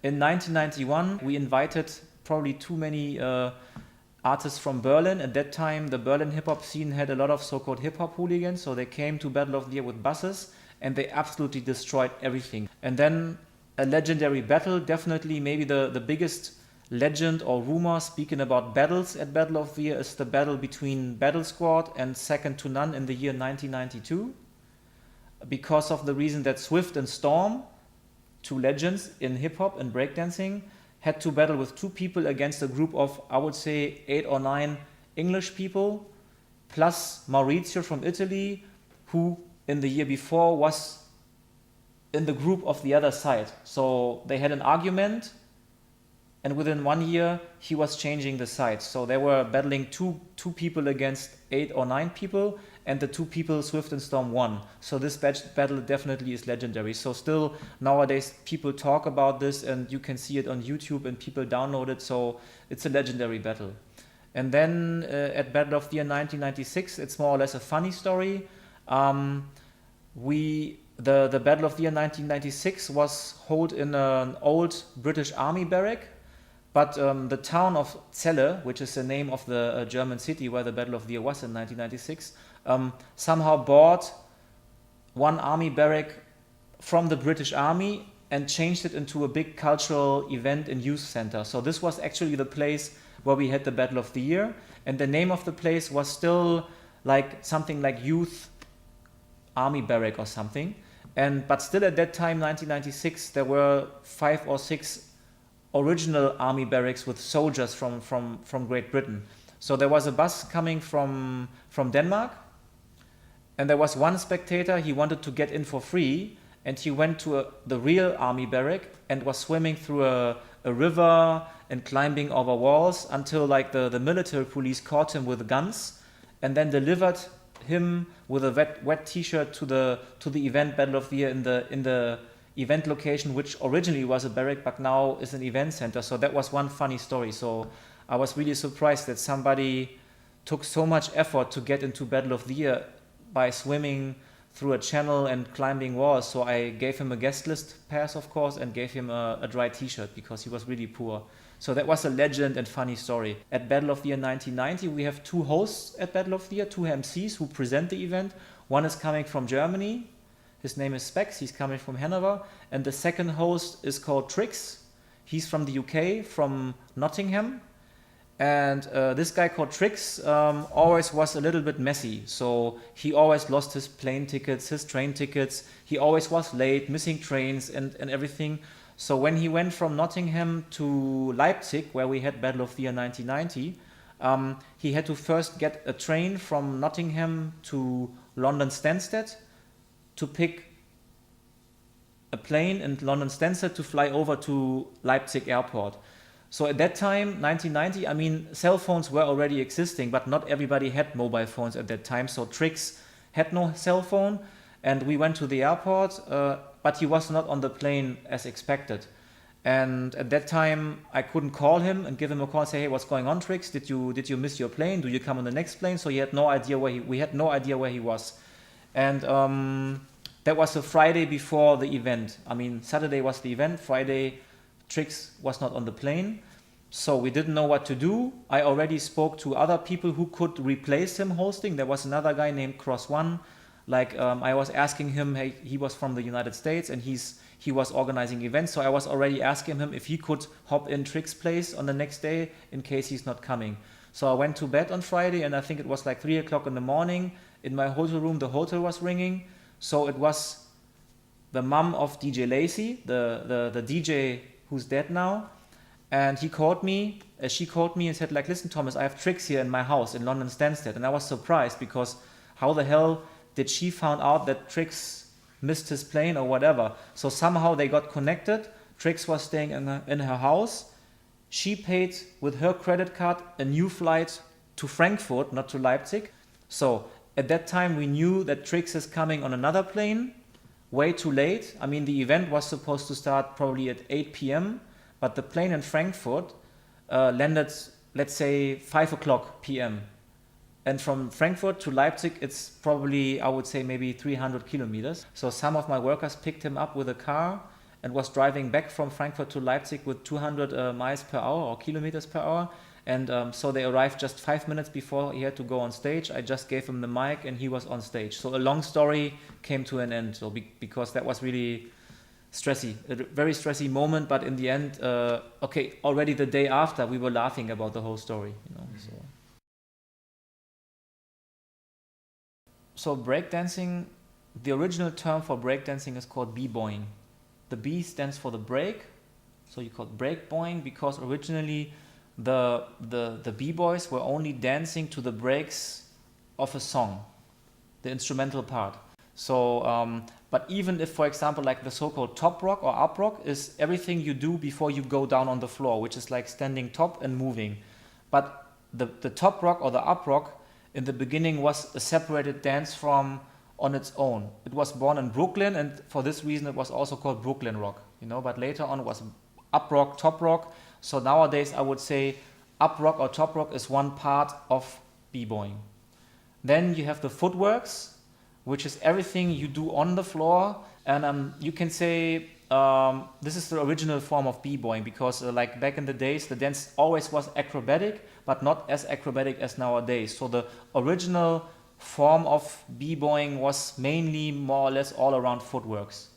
In 1991, we invited probably too many artists from Berlin. At that time, the Berlin hip-hop scene had a lot of so-called hip-hop hooligans, so they came to Battle of the Year with buses, and they absolutely destroyed everything. And then a legendary battle, definitely maybe the biggest legend or rumor speaking about battles at Battle of the Year is the battle between Battle Squad and Second to None in the year 1992, because of the reason that Swift and Storm, two legends in hip-hop and breakdancing, had to battle with two people against a group of, I would say, 8 or 9 English people, plus Maurizio from Italy, who in the year before was in the group of the other side. So they had an argument, and within 1 year, he was changing the sides. So they were battling two people against 8 or 9 people, and the 2 people, Swift and Storm, won. So this battle definitely is legendary. So still, nowadays, people talk about this, and you can see it on YouTube, and people download it. So it's a legendary battle. And then at Battle of the Year 1996, it's more or less a funny story. The Battle of the Year 1996 was held in an old British Army barrack. But the town of Celle, which is the name of the German city where the Battle of the Year was in 1996, somehow bought one army barrack from the British Army and changed it into a big cultural event and youth center. So this was actually the place where we had the Battle of the Year, and the name of the place was still like something like Youth Army Barrack or something. But still at that time, 1996, there were 5 or 6 original army barracks with soldiers from Great Britain. So there was a bus coming from Denmark, and there was one spectator. He wanted to get in for free, and he went to the real army barrack and was swimming through a river and climbing over walls until like the military police caught him with guns, and then delivered him with a wet T-shirt to the event Battle of the Year in the event location, which originally was a barrack but now is an event center. So that was one funny story. So I was really surprised that somebody took so much effort to get into Battle of the Year by swimming through a channel and climbing walls. So I gave him a guest list pass, of course, and gave him a dry T-shirt because he was really poor. So that was a legend and funny story. At Battle of the Year 1990, we have 2 hosts at Battle of the Year, 2 MCs who present the event. One is coming from Germany. His name is Specs. He's coming from Hanover. And the second host is called Trix. He's from the UK, from Nottingham. And this guy called Trix always was a little bit messy. So he always lost his plane tickets, his train tickets. He always was late, missing trains and everything. So when he went from Nottingham to Leipzig, where we had Battle of the Year 1990, he had to first get a train from Nottingham to London Stansted, to pick a plane in London Stansted to fly over to Leipzig airport. So at that time, 1990, I mean, cell phones were already existing, but not everybody had mobile phones at that time. So Trix had no cell phone, and we went to the airport, but he was not on the plane as expected. And at that time, I couldn't call him and give him a call and say, hey, what's going on, Trix? Did you miss your plane? Do you come on the next plane? So he had no idea we had no idea where he was. And that was a Friday before the event. I mean, Saturday was the event. Friday, Trix was not on the plane. So we didn't know what to do. I already spoke to other people who could replace him hosting. There was another guy named Cross One. I was asking him, hey, he was from the United States and he was organizing events. So I was already asking him if he could hop in Trix's place on the next day in case he's not coming. So I went to bed on Friday, and I think it was like 3 o'clock in the morning. In my hotel room, the hotel was ringing. So it was the mom of DJ Lacey, the DJ who's dead now. And she called me and said, like, listen, Thomas, I have Trix here in my house in London Stansted. And I was surprised because how the hell did she found out that Trix missed his plane or whatever? So somehow they got connected. Trix was staying in her house. She paid with her credit card a new flight to Frankfurt, not to Leipzig. So at that time, we knew that Trix is coming on another plane, way too late. I mean, the event was supposed to start probably at 8 p.m., but the plane in Frankfurt landed, let's say, 5 o'clock p.m. And from Frankfurt to Leipzig, it's probably, I would say, maybe 300 kilometers. So some of my workers picked him up with a car and was driving back from Frankfurt to Leipzig with 200 miles per hour or kilometers per hour. And so they arrived just 5 minutes before he had to go on stage. I just gave him the mic and he was on stage. So a long story came to an end. So because that was really stressy, a very stressy moment. But in the end, okay, already the day after we were laughing about the whole story. You know. So breakdancing, the original term for breakdancing is called b-boying. The B stands for the break, so you call it break-boying because originally the b-boys were only dancing to the breaks of a song, the instrumental part. So, but even if, for example, like the so-called top rock or up rock is everything you do before you go down on the floor, which is like standing top and moving. But the top rock or the up rock in the beginning was a separated dance form on its own. It was born in Brooklyn, and for this reason it was also called Brooklyn rock, you know, but later on it was up rock, top rock. So nowadays I would say up rock or top rock is one part of b-boying. Then you have the footworks, which is everything you do on the floor, and you can say this is the original form of b-boying because like back in the days the dance always was acrobatic, but not as acrobatic as nowadays. So the original form of b-boying was mainly more or less all around footworks.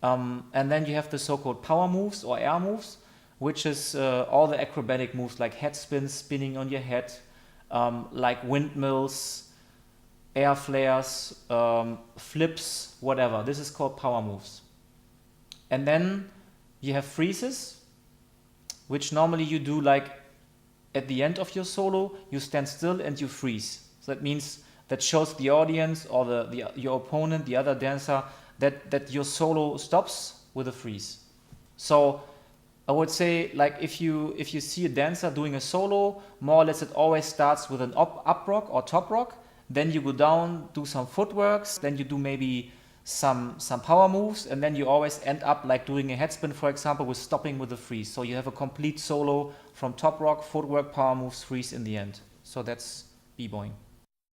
And then you have the so-called power moves or air moves, which is all the acrobatic moves like head spins, spinning on your head, like windmills, air flares, flips, whatever. This is called power moves. And then you have freezes, which normally you do like at the end of your solo, you stand still and you freeze. So that means that shows the audience or your opponent, the other dancer, that your solo stops with a freeze. So I would say, like if you see a dancer doing a solo, more or less it always starts with an up rock or top rock. Then you go down, do some footworks, then you do maybe some power moves, and then you always end up like doing a head spin, for example, with stopping with a freeze. So you have a complete solo from top rock, footwork, power moves, freeze in the end. So that's b-boying.